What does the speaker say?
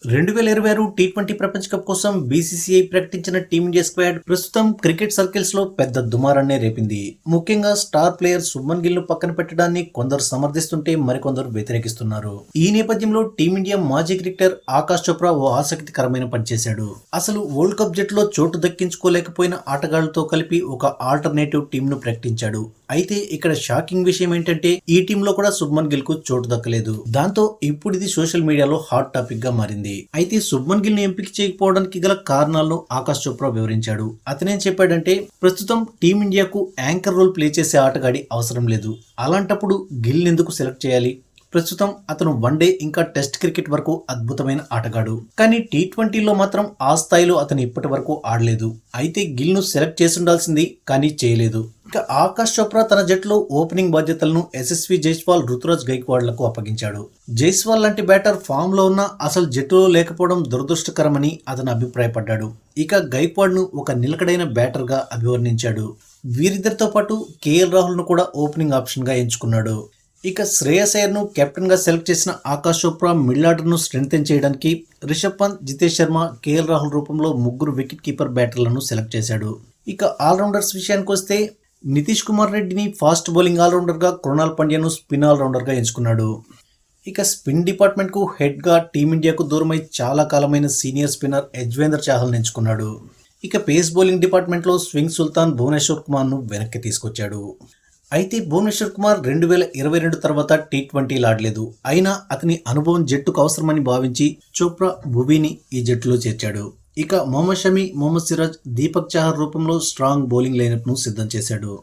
2026 T20 ప్రపంచ cup కోసం BCCI ప్రకటించిన టీమిండియా స్క్వాడ్ ప్రస్తుతం క్రికెట్ సర్కిల్స్ లో పెద్ద దుమారాన్నే రేపింది. ముఖ్యంగా స్టార్ ప్లేయర్ శుభ్మన్ గిల్ ను పక్కన పెట్టడాన్ని కొందరు సమర్థిస్తుంటే మరికొందరు వ్యతిరేకిస్తున్నారు. ఈ నేపథ్యంలో టీమిండియా మాజీ క్రికెటర్ ఆకాష్ చోప్రా ఓ ఆసక్తికరమైన పని చేశాడు. అసలు వరల్డ్ కప్ జట్టులో చోటు దక్కించుకోలేకపోయిన ఆటగాళ్లతో కలిపి ఒక ఆల్టర్నేటివ్ టీం ను ప్రకటించాడు. అయితే ఇక్కడ షాకింగ్ విషయం ఏంటంటే ఈ టీంలో కూడా శుభ్మన్ గిల్ కు చోటు దక్కలేదు. దాంతో ఇప్పుడు ఇది సోషల్ మీడియాలో హాట్ టాపిక్ గా మారింది. అయితే శుభ్మన్ గిల్ ని ఎంపిక చేయకపోవడానికి గల కారణాలను ఆకాష్ చోప్రా వివరించాడు. అతనేం చెప్పాడంటే ప్రస్తుతం టీమిండియాకు యాంకర్ రోల్ ప్లే చేసే ఆటగాడి అవసరం లేదు. అలాంటప్పుడు గిల్ ఎందుకు సెలెక్ట్ చేయాలి? ప్రస్తుతం అతను వన్డే ఇంకా టెస్ట్ క్రికెట్ వరకు అద్భుతమైన ఆటగాడు. కానీ టీ20లో మాత్రం ఆ స్థాయిలో అతను ఇప్పటి వరకు ఆడలేదు. అయితే గిల్ ను సెలెక్ట్ చేసి ఉండాల్సింది, కానీ చేయలేదు. ఇక ఆకాష్ చోప్రా తన జట్టులో ఓపెనింగ్ బాధ్యతలను యశస్వి జైస్వాల్, రుతురాజ్ గైక్వాడ్లకు అప్పగించాడు. జైస్వాల్ లాంటి బ్యాటర్ ఫామ్ లో ఉన్న అసలు జట్టులో లేకపోవడం దురదృష్టకరమని అతను అభిప్రాయపడ్డాడు. ఇక గైక్వాడ్ ను ఒక నిలకడైన బ్యాటర్ గా అభివర్ణించాడు. వీరిద్దరితో పాటు కేఎల్ రాహుల్ ను కూడా ఓపెనింగ్ ఆప్షన్ గా ఎంచుకున్నాడు. ఇక శ్రేయస్ అయ్యర్ ను కెప్టెన్ గా సెలెక్ట్ చేసిన ఆకాష్ చోప్రా మిడిల్ ఆర్డర్ ను స్ట్రెంగ్తెన్ చేయడానికి రిషబ్ పంత్, జితేష్ శర్మ, కేఎల్ రాహుల్ రూపంలో ముగ్గురు వికెట్ కీపర్ బ్యాటర్లను సెలెక్ట్ చేశాడు. ఇక ఆల్రౌండర్స్ విషయానికి వస్తే నితీష్ కుమార్ రెడ్డిని ఫాస్ట్ బౌలింగ్ ఆల్రౌండర్ గా, కృణాల్ పాండ్యాను స్పిన్ ఆల్రౌండర్ గా ఎంచుకున్నాడు. ఇక స్పిన్ డిపార్ట్మెంట్ కు హెడ్ గా టీమిండియాకు దూరమై చాలా కాలమైన సీనియర్ స్పిన్నర్ యజ్వేంద్ర చాహల్ ఎంచుకున్నాడు. ఇక పేస్ బౌలింగ్ డిపార్ట్మెంట్ లో స్వింగ్ సుల్తాన్ భువనేశ్వర్ కుమార్ ను వెనక్కి తీసుకొచ్చాడు. అయితే భువనేశ్వర్ కుమార్ 2022 తర్వాత టీ20 ఆడలేదు. అయినా అతని అనుభవం జట్టుకు అవసరమని భావించి చోప్రా భువీని ఈ జట్టులో చేర్చాడు. ఇక మొహమ్మద్ షమి, మొహమ్మద్ సిరాజ్, దీపక్ చాహర్ రూపంలో స్ట్రాంగ్ బౌలింగ్ లైనప్ ను సిద్ధం చేశాడు.